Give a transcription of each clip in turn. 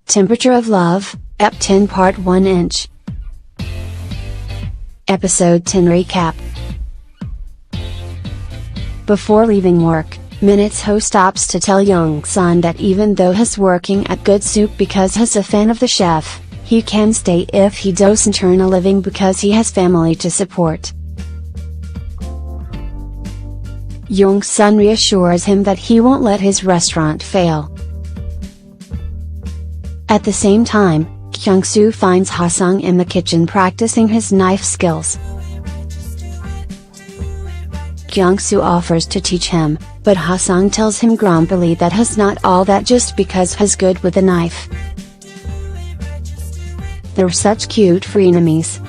Temperature of Love, Ep 10 Part 1 Inch. Episode 10 Recap. Before leaving work, Minutes Ho stops to tell Jung-sun that even though he's working at Good Soup because he's a fan of the chef, he can stay if he doesn't earn a living because he has family to support. Jung-sun reassures him that he won't let his restaurant fail. At the same time, Kyung-soo finds Ha-sung in the kitchen practicing his knife skills. Kyung-soo offers to teach him, but Ha-sung tells him grumpily that he's not all that just because he's good with a knife. They're such cute frenemies.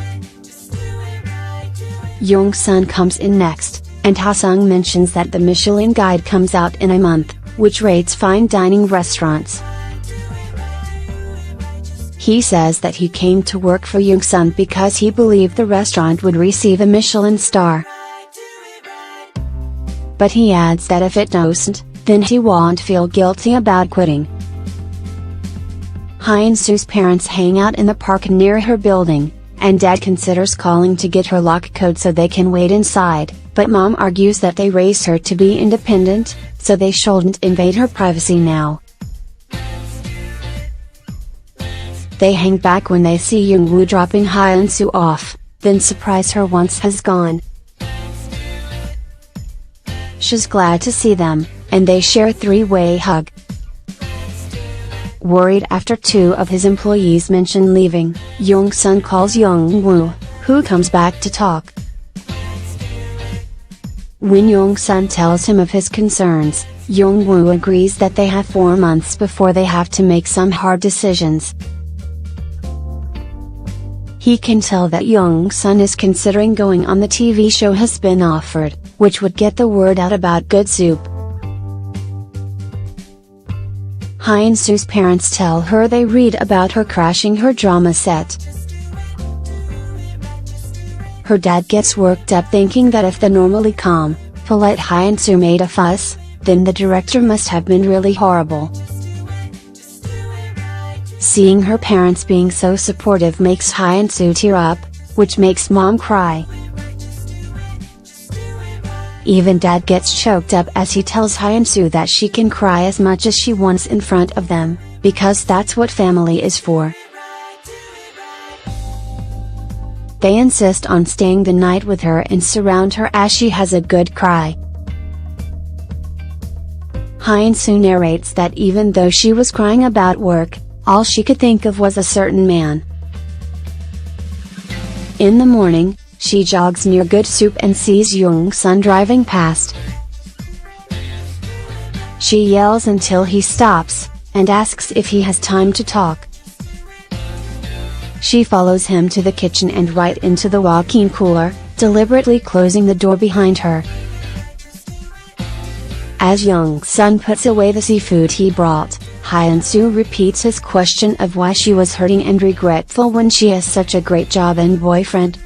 Jung-sun comes in next, and Ha-sung mentions that the Michelin Guide comes out in a month, which rates fine dining restaurants. He says that he came to work for Jung-sun because he believed the restaurant would receive a Michelin star. But he adds that if it doesn't, then he won't feel guilty about quitting. Hyun-soo's parents hang out in the park near her building, and Dad considers calling to get her lock code so they can wait inside, but Mom argues that they raised her to be independent, so they shouldn't invade her privacy now. They hang back when they see Jung-woo dropping Hyun-soo off, then surprise her once he's gone. She's glad to see them, and they share a three-way hug. Worried after two of his employees mention leaving, Jung-sun calls Jung-woo, who comes back to talk. When Jung-sun tells him of his concerns, Jung-woo agrees that they have 4 months before they have to make some hard decisions. He can tell that Jung-sun is considering going on the TV show has been offered, which would get the word out about Good Soup. Hyun-soo's parents tell her they read about her crashing her drama set. Her dad gets worked up thinking that if the normally calm, polite Hyun-soo made a fuss, then the director must have been really horrible. Seeing her parents being so supportive makes Hyun-soo tear up, which makes Mom cry. Even Dad gets choked up as he tells Hyun-soo that she can cry as much as she wants in front of them, because that's what family is for. They insist on staying the night with her and surround her as she has a good cry. Hyun-soo narrates that even though she was crying about work, all she could think of was a certain man. In the morning, she jogs near Good Soup and sees Jung-sun driving past. She yells until he stops, and asks if he has time to talk. She follows him to the kitchen and right into the walk-in cooler, deliberately closing the door behind her. As Jung-sun puts away the seafood he brought, Hyun-soo repeats his question of why she was hurting and regretful when she has such a great job and boyfriend.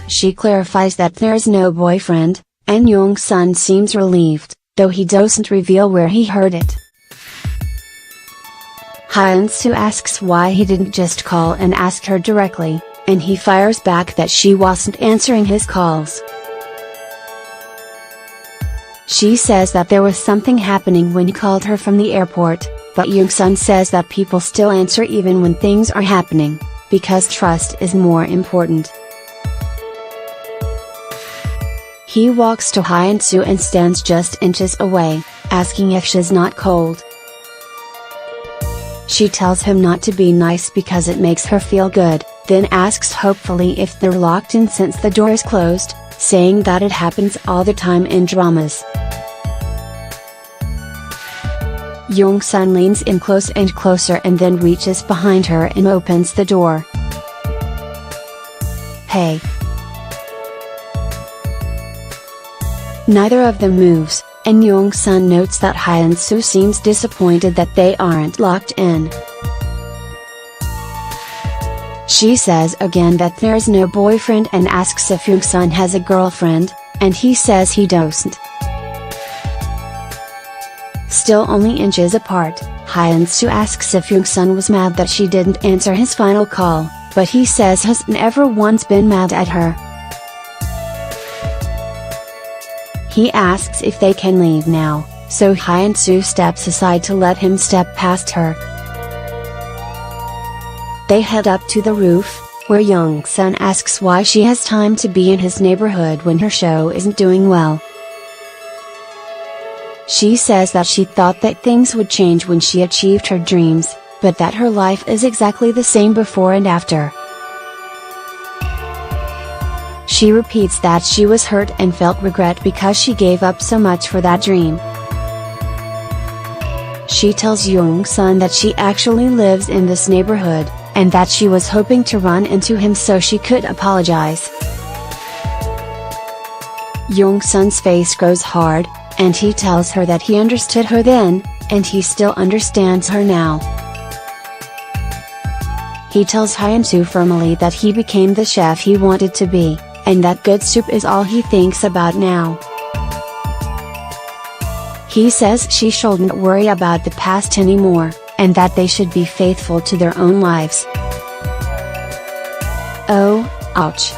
She clarifies that there's no boyfriend, and Jung-sun seems relieved, though he doesn't reveal where he heard it. Hyun-soo asks why he didn't just call and ask her directly, and he fires back that she wasn't answering his calls. She says that there was something happening when he called her from the airport, but Jung-sun says that people still answer even when things are happening, because trust is more important. He walks to Hyun-soo and stands just inches away, asking if she's not cold. She tells him not to be nice because it makes her feel good, then asks hopefully if they're locked in since the door is closed, saying that it happens all the time in dramas. Jung-sun leans in close and closer and then reaches behind her and opens the door. Hey. Neither of them moves, and Jung-sun notes that Hyun-soo seems disappointed that they aren't locked in. She says again that there's no boyfriend and asks if Jung-sun has a girlfriend, and he says he doesn't. still only inches apart, Hyun-soo asks if Jung-sun was mad that she didn't answer his final call, but he says he's never once been mad at her. He asks if they can leave now, so Hyun-soo steps aside to let him step past her. They head up to the roof, where Jung-sun asks why she has time to be in his neighborhood when her show isn't doing well. She says that she thought that things would change when she achieved her dreams, but that her life is exactly the same before and after. She repeats that she was hurt and felt regret because she gave up so much for that dream. She tells Jung-sun that she actually lives in this neighborhood, and that she was hoping to run into him so she could apologize. Jung-sun's face grows hard, and he tells her that he understood her then, and he still understands her now. He tells Hyun-soo firmly that he became the chef he wanted to be, and that good soup is all he thinks about now. He says she shouldn't worry about the past anymore, and that they should be faithful to their own lives. Oh, ouch.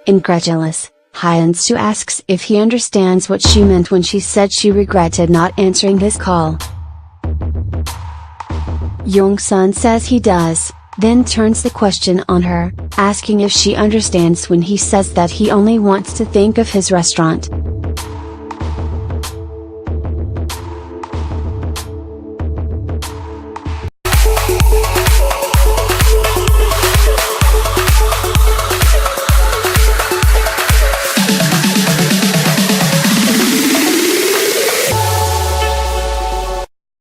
Incredulous, Hyun-soo asks if he understands what she meant when she said she regretted not answering his call. Jung-sun says he does, then turns the question on her, asking if she understands when he says that he only wants to think of his restaurant.